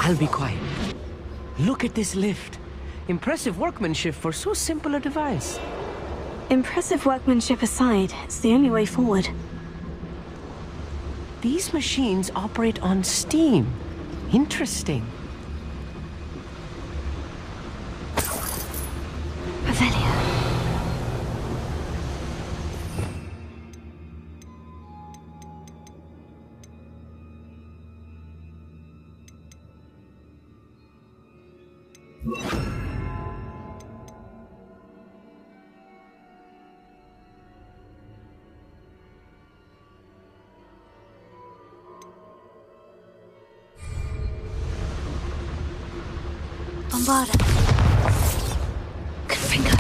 I'll be quiet. Look at this lift. Impressive workmanship for so simple a device. Impressive workmanship aside, it's the only way forward. These machines operate on steam. Interesting. Revelio. Bombarda. Confringo.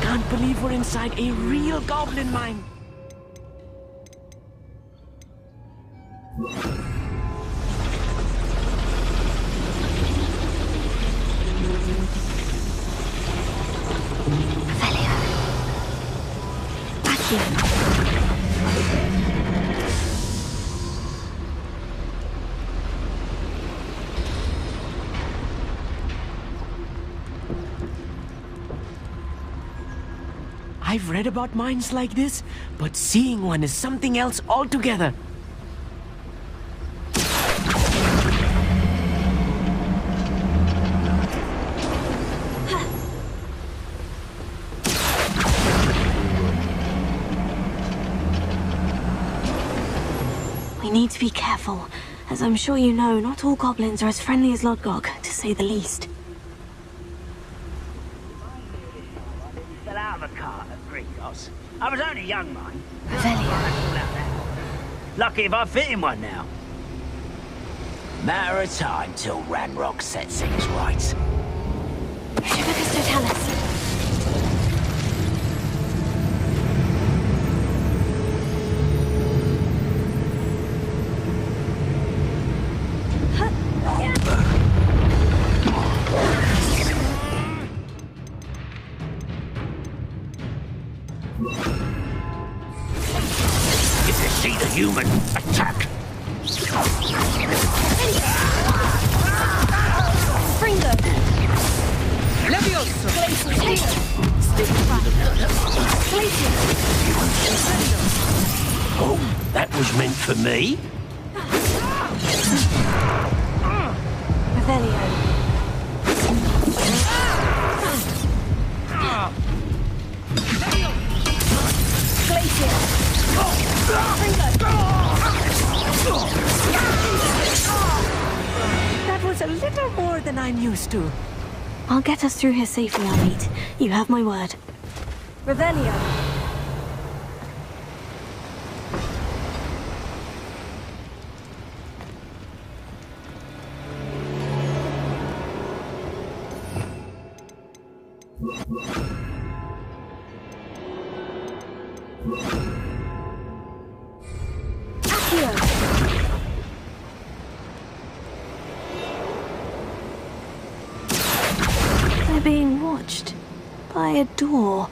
Can't believe we're inside a real goblin mine. Revelio. Accio. I've read about mines like this, but seeing one is something else altogether. We need to be careful. As I'm sure you know, not all goblins are as friendly as Lodgok, to say the least. Out of a cart at Gringotts. I was only young, mind. Revelio. Lucky if I fit in one now. Matter of time till Ranrock sets things right. Tribicus Totalis. If you see the human, attack! Fringo. Levioso! Oh, that was meant for me? Revelio. That was a little more than I'm used to. I'll get us through here safely, Almeet. You have my word. Revelio. They're being watched by a door.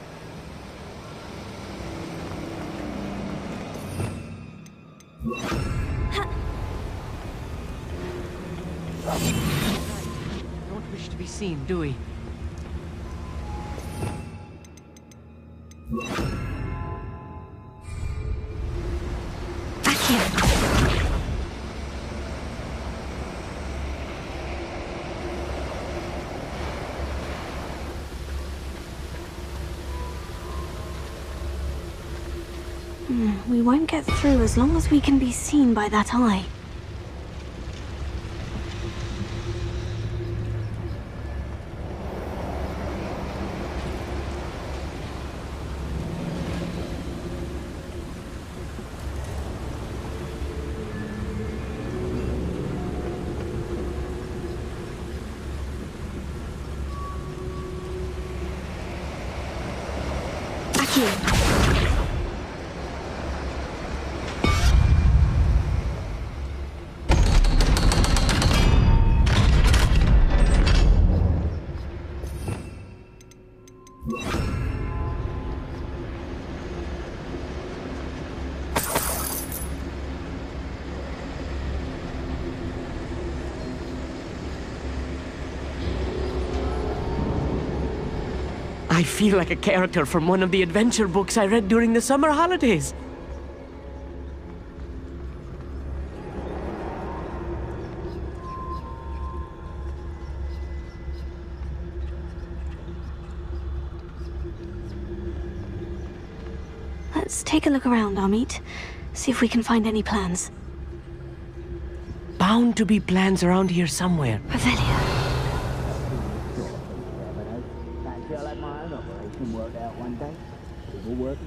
Don't wish to be seen, do we? Here. We won't get through as long as we can be seen by that eye. Aquí. I feel like a character from one of the adventure books I read during the summer holidays. Let's take a look around, Amit. See if we can find any plans. Bound to be plans around here somewhere. Revelia.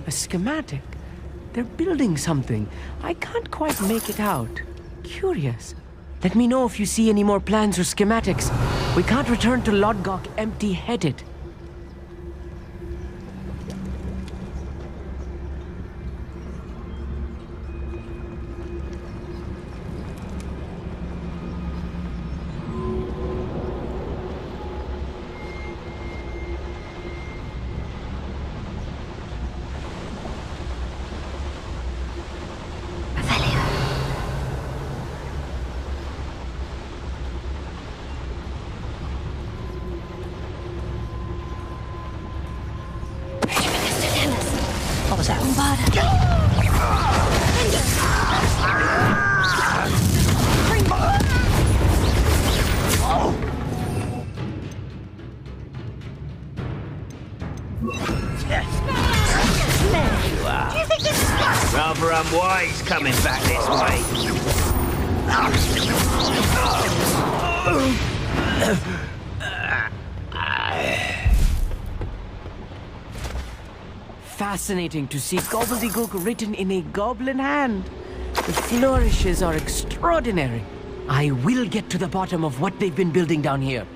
A schematic. They're building something. I can't quite make it out. Curious. Let me know if you see any more plans or schematics. We can't return to Lodgok empty-headed. What was that? There you are. Do you think this is rather unwise coming back this way? Fascinating to see Gobbledegook written in a goblin hand. The flourishes are extraordinary. I will get to the bottom of what they've been building down here.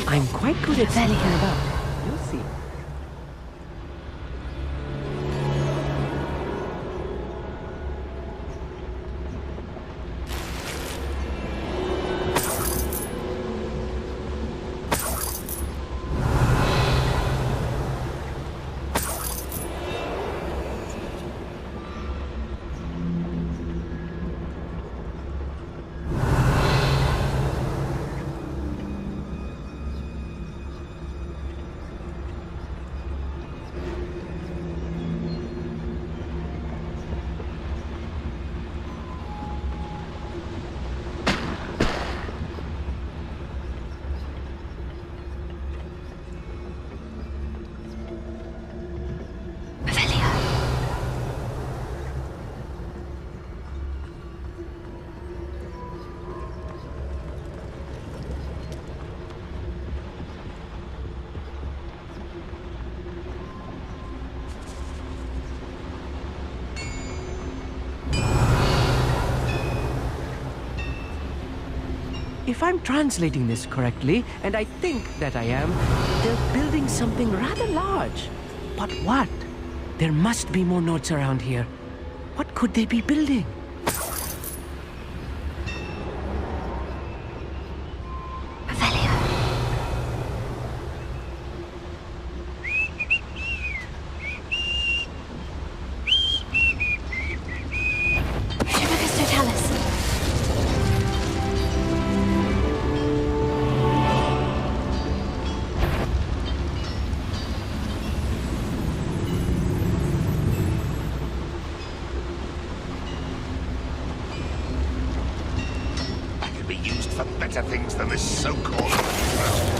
I'm quite good at sneaking about. You'll see. If I'm translating this correctly, and I think that I am, they're building something rather large. But what? There must be more notes around here. What could they be building? for better things than this so-called world.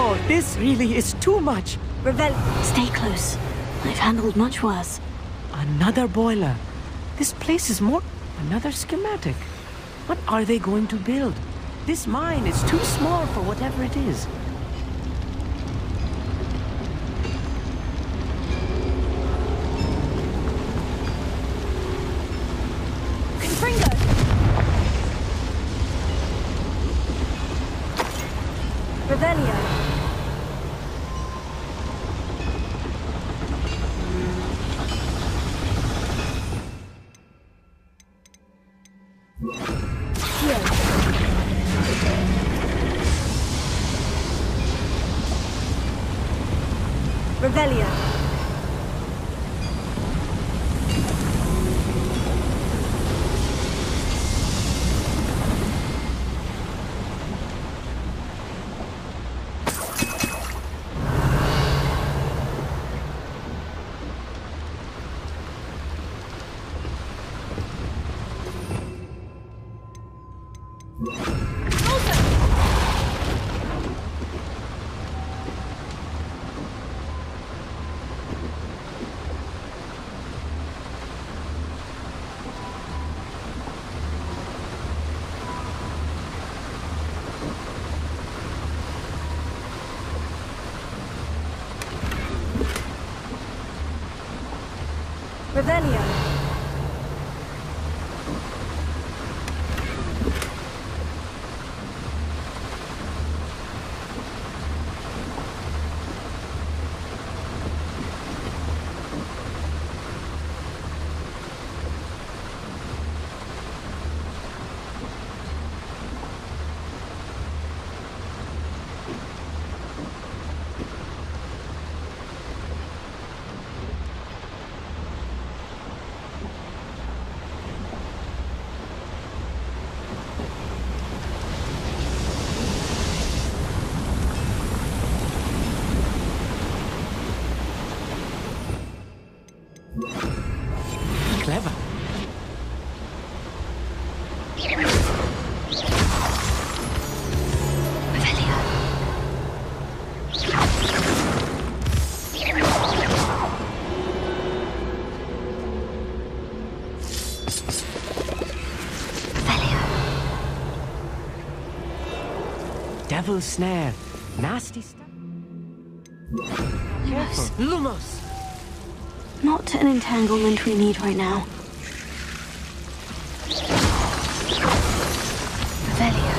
Oh, this really is too much. Revel, stay close. I've handled much worse. Another boiler. This place is more... Another schematic. What are they going to build? This mine is too small for whatever it is. Revelio. Revelio. Clever. Devil's snare. Nasty stuff. Careful. Lumos. Not an entanglement we need right now. Revelio.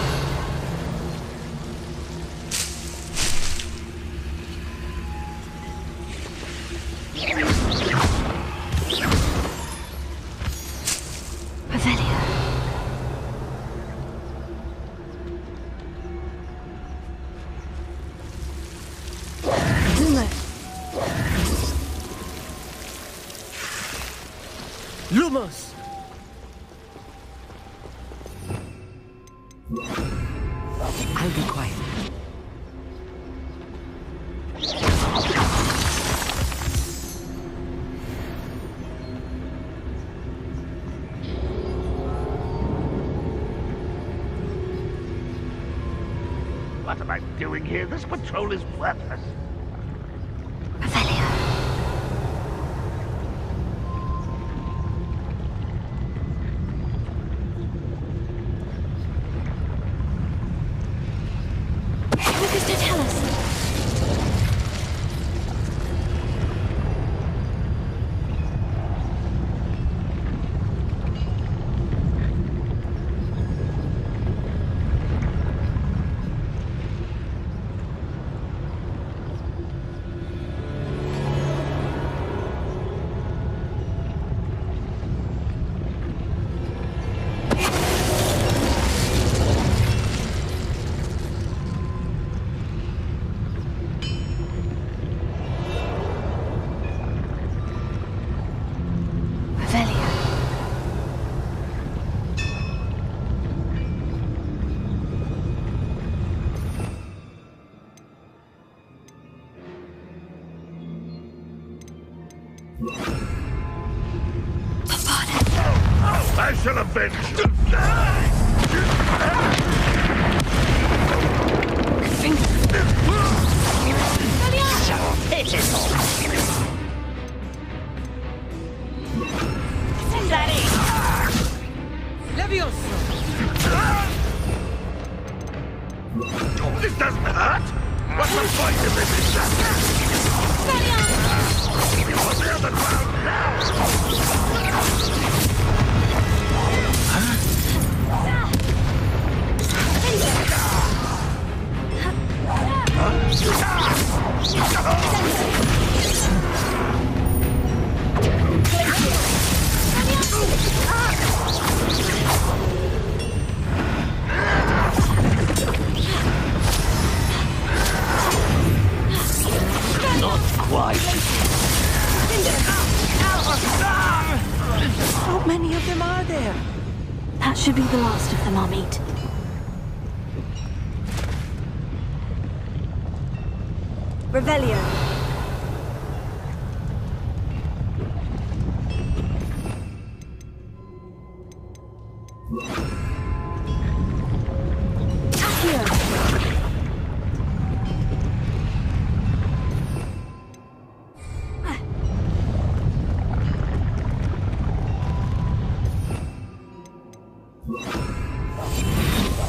Revelio. Lumos! I'll be quiet. What am I doing here? This patrol is worthless. I shall avenge you. This doesn't hurt. What's the point of this disaster? On the other ground Not quite. How many of them are there? That should be the last of them, Amit. Revelio.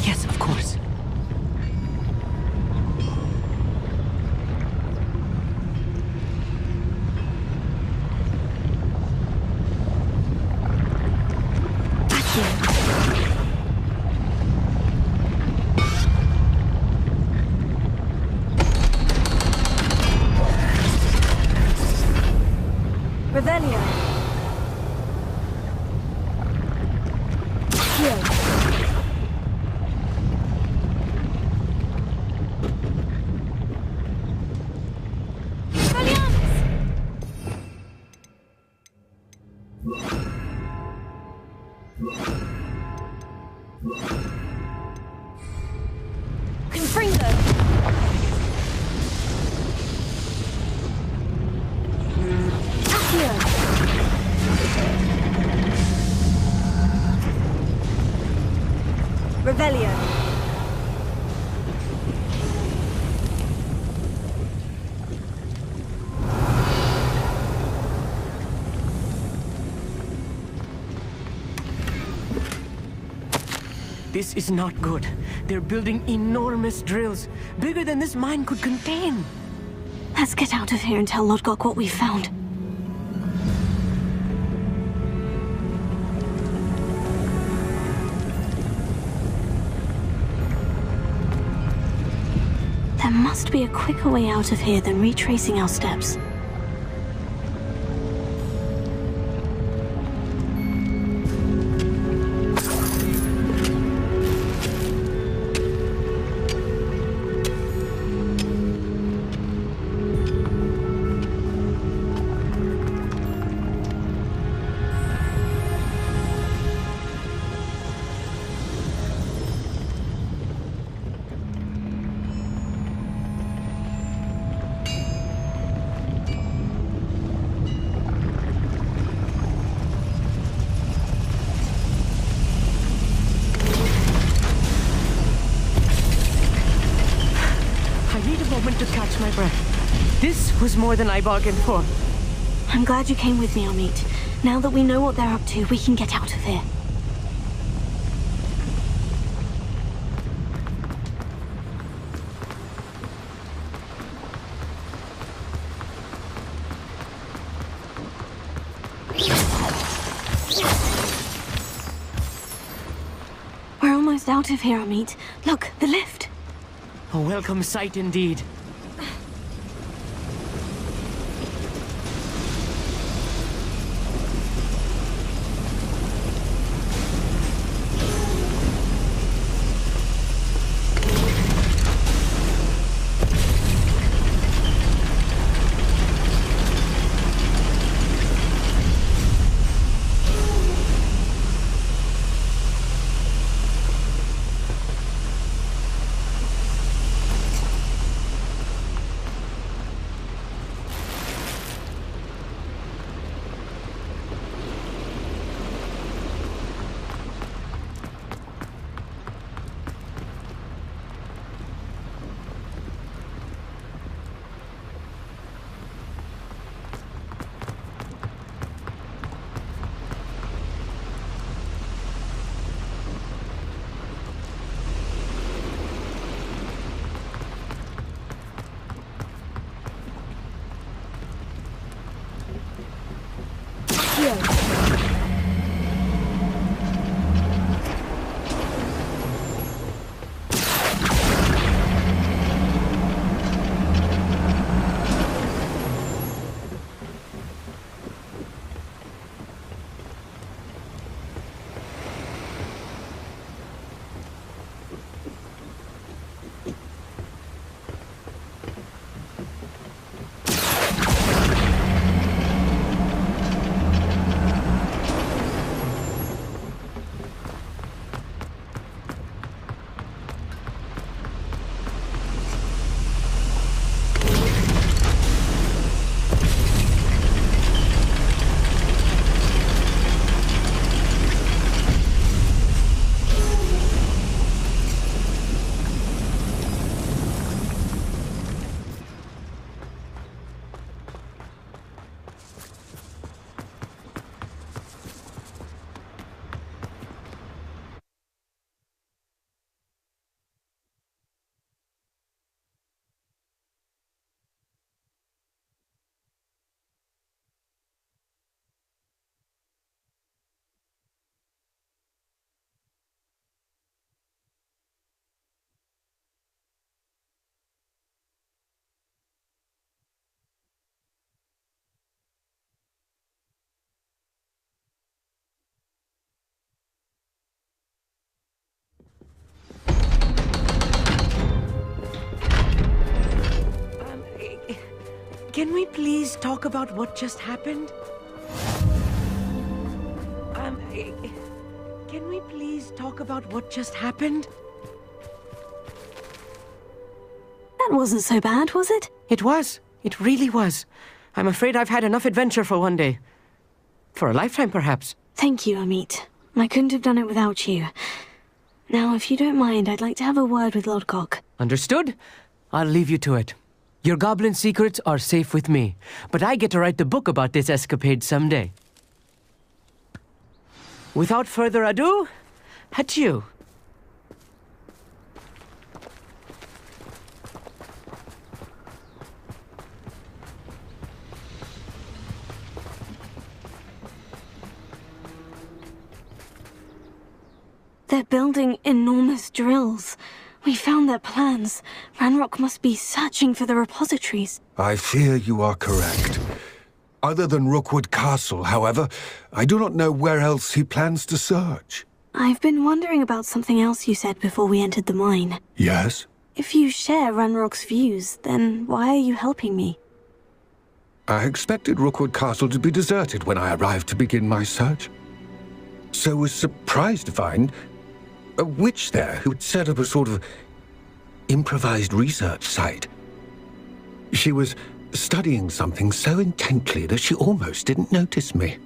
Yes, of course. Revelio. Here. Confringo. Accio. Revelio. This is not good. They're building enormous drills, bigger than this mine could contain. Let's get out of here and tell Lodgok what we found. There must be a quicker way out of here than retracing our steps. To catch my breath. This was more than I bargained for. I'm glad you came with me, Amit. Now that we know what they're up to, we can get out of here. We're almost out of here, Amit. Look, the lift. A welcome sight indeed. Accio. Can we please talk about what just happened? Can we please talk about what just happened? That wasn't so bad, was it? It was. It really was. I'm afraid I've had enough adventure for one day. For a lifetime, perhaps. Thank you, Amit. I couldn't have done it without you. Now, if you don't mind, I'd like to have a word with Lodgok. Understood? I'll leave you to it. Your goblin secrets are safe with me, but I get to write the book about this escapade someday. Without further ado, adieu. They're building enormous drills. We found their plans. Ranrock must be searching for the repositories. I fear you are correct. Other than Rookwood Castle, however, I do not know where else he plans to search. I've been wondering about something else you said before we entered the mine. Yes? If you share Ranrock's views, then why are you helping me? I expected Rookwood Castle to be deserted when I arrived to begin my search. So was surprised to find a witch there who had set up a sort of improvised research site. She was studying something so intently that she almost didn't notice me.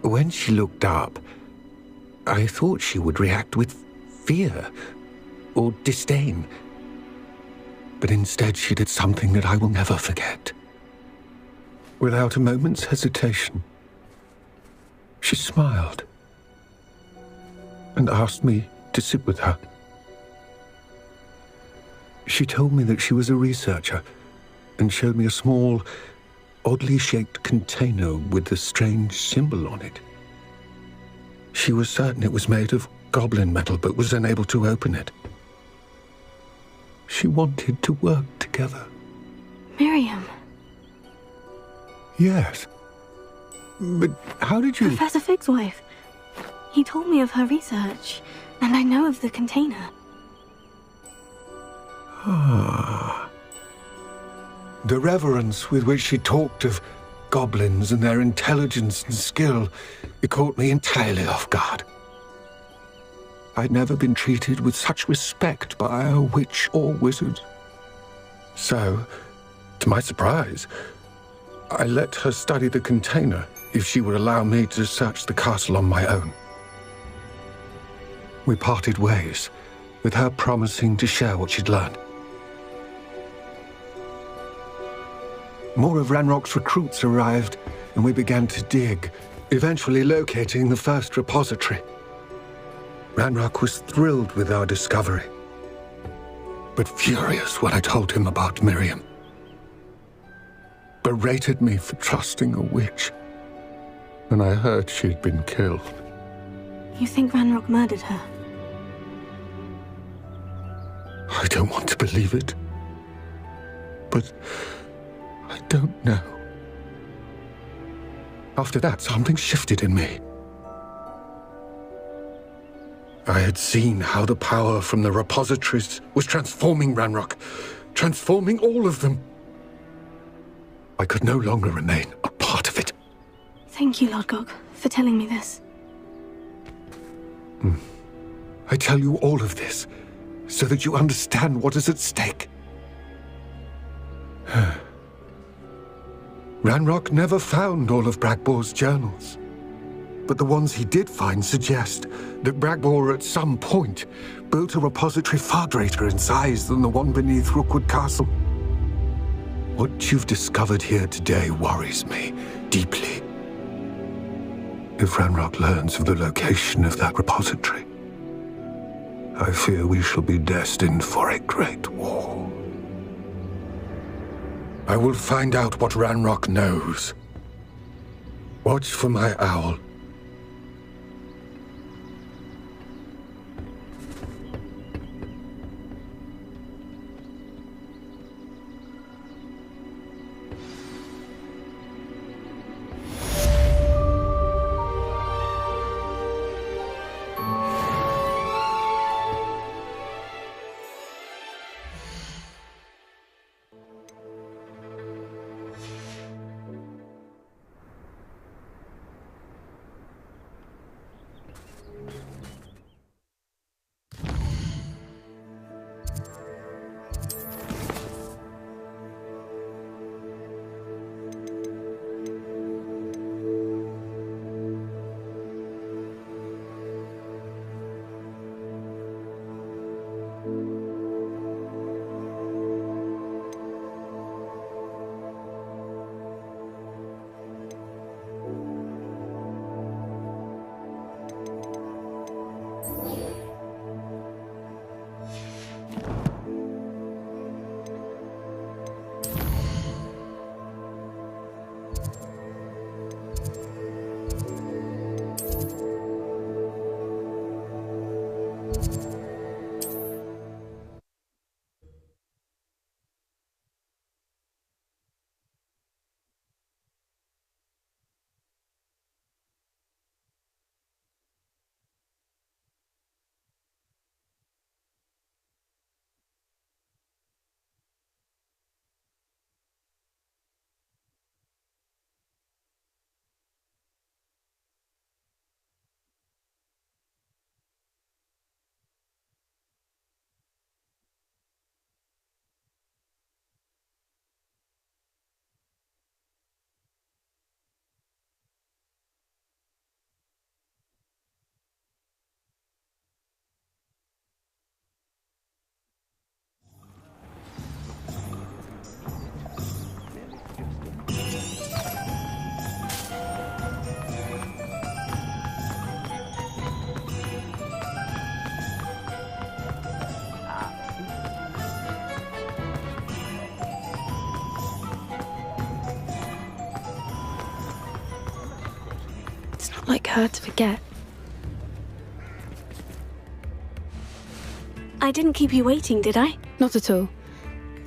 When she looked up, I thought she would react with fear or disdain. But instead she did something that I will never forget. Without a moment's hesitation, she smiled and asked me to sit with her. She told me that she was a researcher and showed me a small, oddly shaped container with a strange symbol on it. She was certain it was made of goblin metal, but was unable to open it. She wanted to work together. Miriam. Yes. But how did you... Professor Fig's wife. He told me of her research, and I know of the container. Ah. The reverence with which she talked of goblins and their intelligence and skill, it caught me entirely off guard. I'd never been treated with such respect by a witch or wizard. So, to my surprise, I let her study the container if she would allow me to search the castle on my own. We parted ways, with her promising to share what she'd learned. More of Ranrock's recruits arrived, and we began to dig, eventually locating the first repository. Ranrock was thrilled with our discovery, but furious when I told him about Miriam. Berated me for trusting a witch, when I heard she'd been killed. You think Ranrock murdered her? I don't want to believe it. But I don't know. After that, something shifted in me. I had seen how the power from the repositories was transforming Ranrock, transforming all of them. I could no longer remain a part of it. Thank you, Lodgok, for telling me this. I tell you all of this so that you understand what is at stake. Ranrock never found all of Bragbor's journals, but the ones he did find suggest that Bragbor at some point built a repository far greater in size than the one beneath Rookwood Castle. What you've discovered here today worries me deeply. If Ranrock learns of the location of that repository, I fear we shall be destined for a great war. I will find out what Ranrock knows. Watch for my owl. Like her to forget. I didn't keep you waiting, did I? Not at all.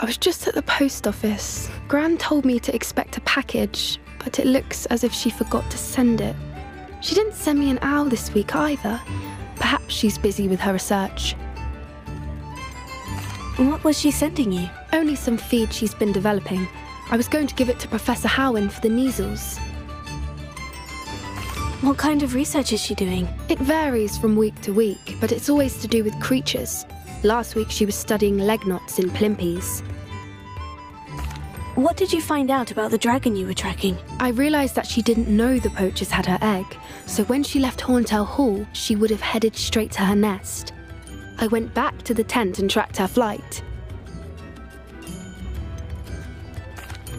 I was just at the post office. Gran told me to expect a package, but it looks as if she forgot to send it. She didn't send me an owl this week either. Perhaps she's busy with her research. What was she sending you? Only some feed she's been developing. I was going to give it to Professor Howen for the measles. What kind of research is she doing? It varies from week to week, but it's always to do with creatures. Last week she was studying leg knots in plimpies. What did you find out about the dragon you were tracking? I realised that she didn't know the poachers had her egg, so when she left Horntail Hall, she would have headed straight to her nest. I went back to the tent and tracked her flight.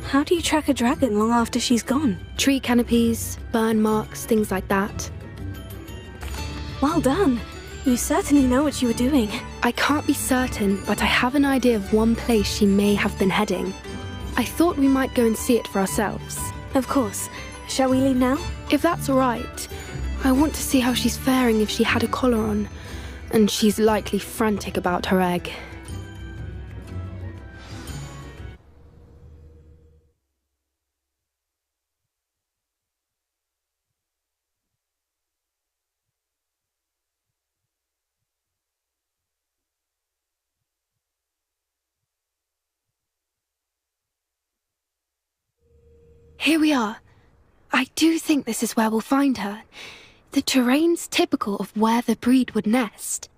How do you track a dragon long after she's gone? Tree canopies, burn marks, things like that. Well done. You certainly know what you were doing. I can't be certain, but I have an idea of one place she may have been heading. I thought we might go and see it for ourselves. Of course. Shall we leave now? If that's all right. I want to see how she's faring if she had a collar on. And she's likely frantic about her egg. Here we are. I do think this is where we'll find her. The terrain's typical of where the breed would nest.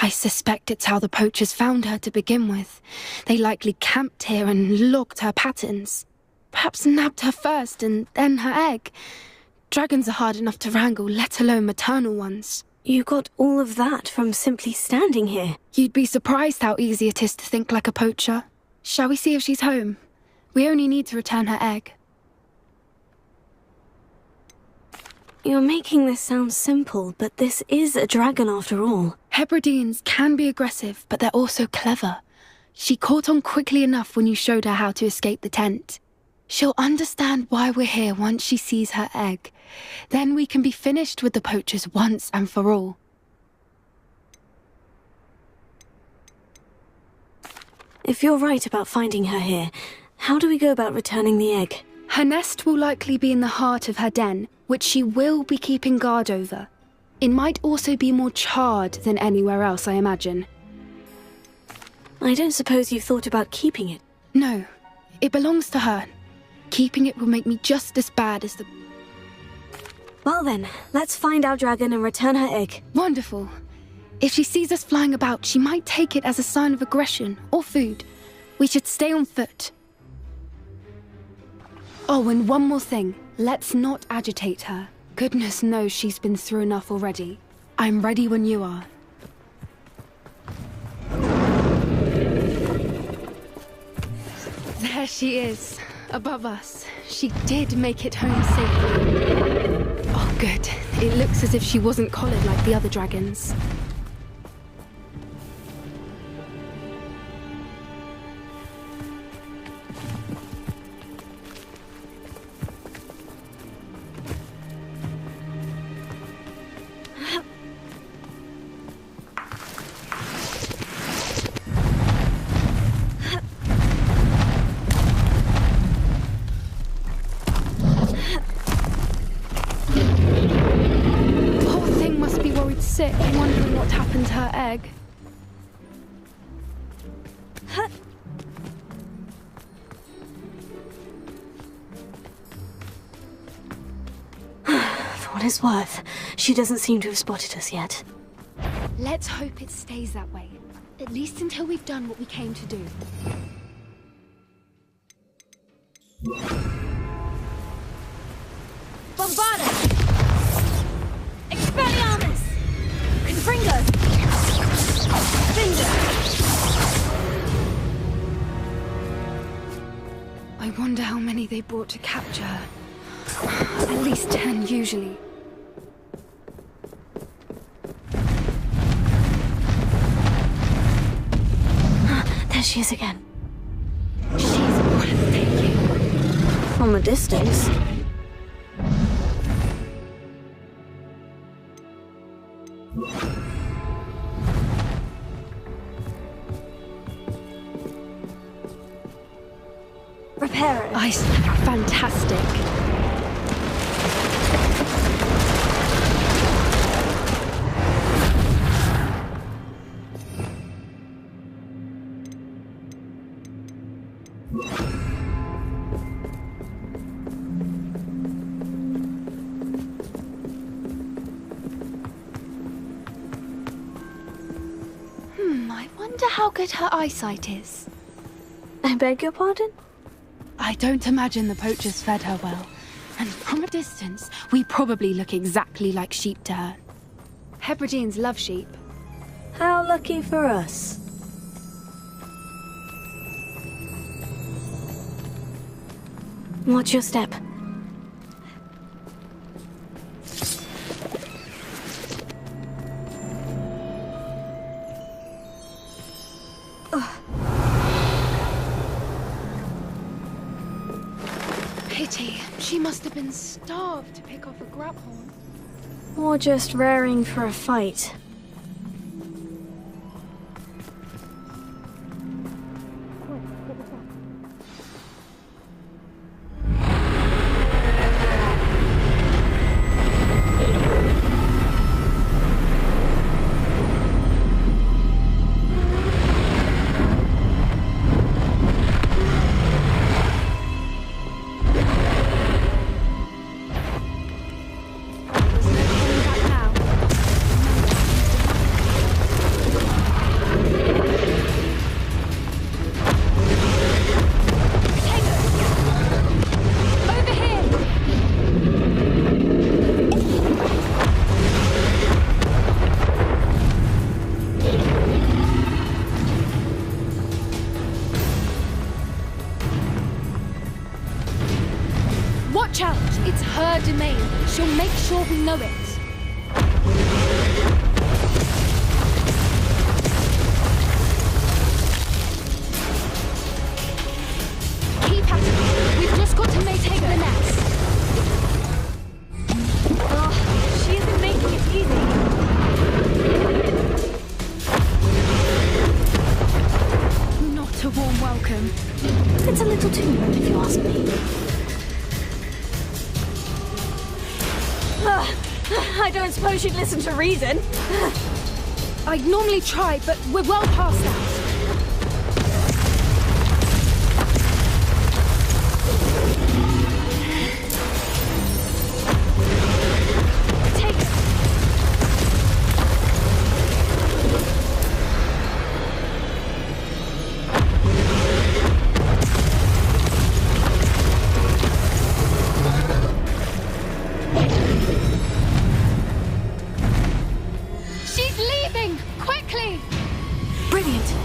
I suspect it's how the poachers found her to begin with. They likely camped here and logged her patterns. Perhaps nabbed her first and then her egg. Dragons are hard enough to wrangle, let alone maternal ones. You got all of that from simply standing here. You'd be surprised how easy it is to think like a poacher. Shall we see if she's home? We only need to return her egg. You're making this sound simple, but this is a dragon after all. Hebrideans can be aggressive, but they're also clever. She caught on quickly enough when you showed her how to escape the tent. She'll understand why we're here once she sees her egg. Then we can be finished with the poachers once and for all. If you're right about finding her here, how do we go about returning the egg? Her nest will likely be in the heart of her den, which she will be keeping guard over. It might also be more charred than anywhere else, I imagine. I don't suppose you've thought about keeping it? No, it belongs to her. Keeping it will make me just as bad as the... Well then, let's find our dragon and return her egg. Wonderful. If she sees us flying about, she might take it as a sign of aggression or food. We should stay on foot. Oh, and one more thing. Let's not agitate her. Goodness knows she's been through enough already. I'm ready when you are. There she is, above us. She did make it home safely. Oh, good. It looks as if she wasn't collared like the other dragons. Sick, wondering what happened to her egg. For what it's worth, she doesn't seem to have spotted us yet. Let's hope it stays that way. At least until we've done what we came to do. Bombardus! Expelliarmus! Confringo! Finger! I wonder how many they brought to capture her. At least 10 usually. There she is again. She's breathtaking. From a distance. Repair it. Fantastic. I wonder how good her eyesight is. I beg your pardon? I don't imagine the poachers fed her well. And from a distance, we probably look exactly like sheep to her. Hebrideans love sheep. How lucky for us. Watch your step. pity. She must have been starved to pick off a grabhorn. Or just raring for a fight. Watch out! It's her domain. She'll make sure we know it. Keep at it. We've just got to maintain the nest. Oh, she isn't making it easy. Not a warm welcome. It's a little too rude if you ask me. I don't suppose you'd listen to reason. I'd normally try, but we're well past that. Brilliant.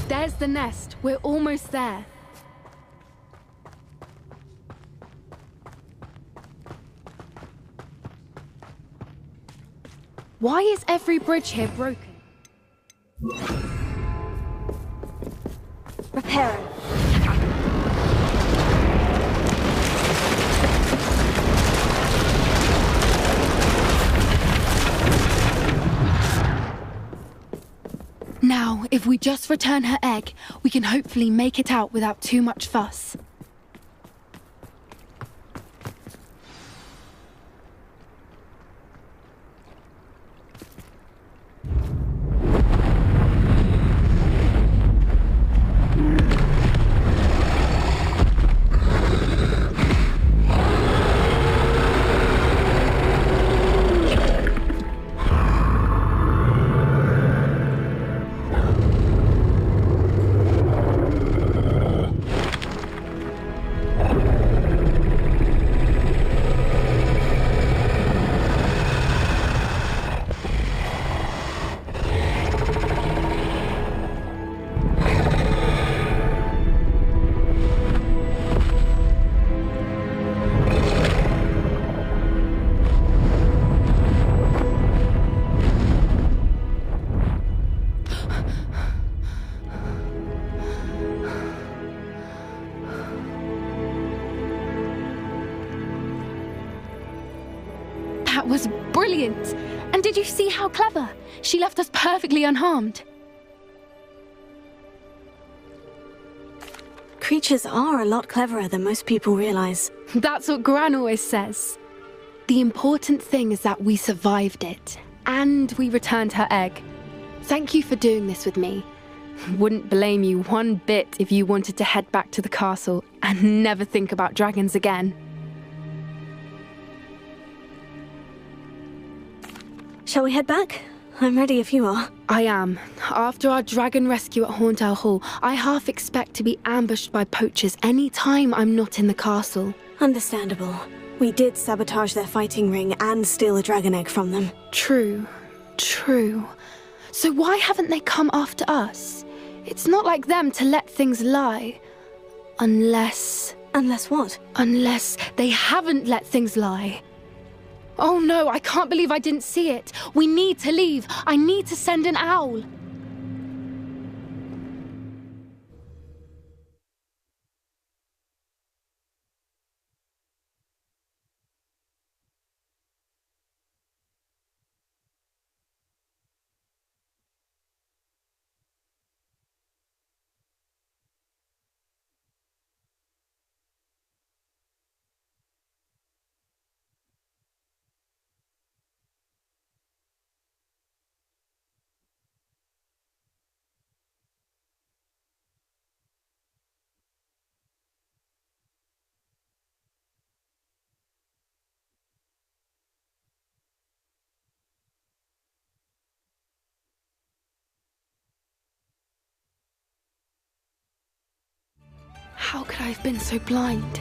There's the nest. We're almost there. Why is every bridge here broken? Repair it. Now, if we just return her egg, we can hopefully make it out without too much fuss. That was brilliant! And did you see how clever? She left us perfectly unharmed. Creatures are a lot cleverer than most people realize. That's what Gran always says. The important thing is that we survived it, and we returned her egg. Thank you for doing this with me. Wouldn't blame you one bit if you wanted to head back to the castle and never think about dragons again. Shall we head back? I'm ready if you are. I am. After our dragon rescue at Hauntow Hall, I half expect to be ambushed by poachers any time I'm not in the castle. Understandable. We did sabotage their fighting ring and steal a dragon egg from them. True. So why haven't they come after us? It's not like them to let things lie. Unless... Unless what? Unless they haven't let things lie. Oh no, I can't believe I didn't see it. We need to leave. I need to send an owl. How could I have been so blind?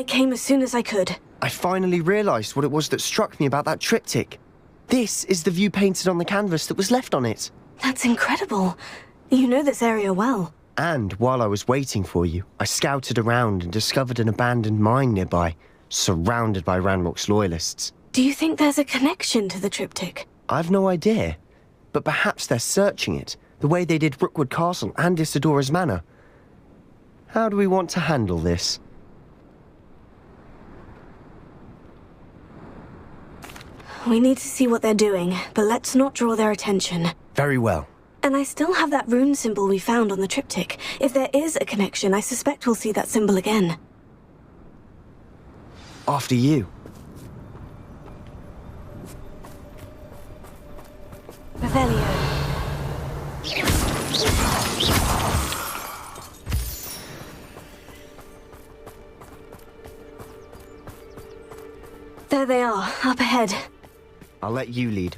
I came as soon as I could. I finally realised what it was that struck me about that triptych. This is the view painted on the canvas that was left on it. That's incredible. You know this area well. And while I was waiting for you, I scouted around and discovered an abandoned mine nearby, surrounded by Ranrock's loyalists. Do you think there's a connection to the triptych? I've no idea, but perhaps they're searching it, the way they did Rookwood Castle and Isidora's Manor. How do we want to handle this? We need to see what they're doing, but let's not draw their attention. Very well. And I still have that rune symbol we found on the triptych. If there is a connection, I suspect we'll see that symbol again. After you. Revelio. There they are, up ahead. I'll let you lead.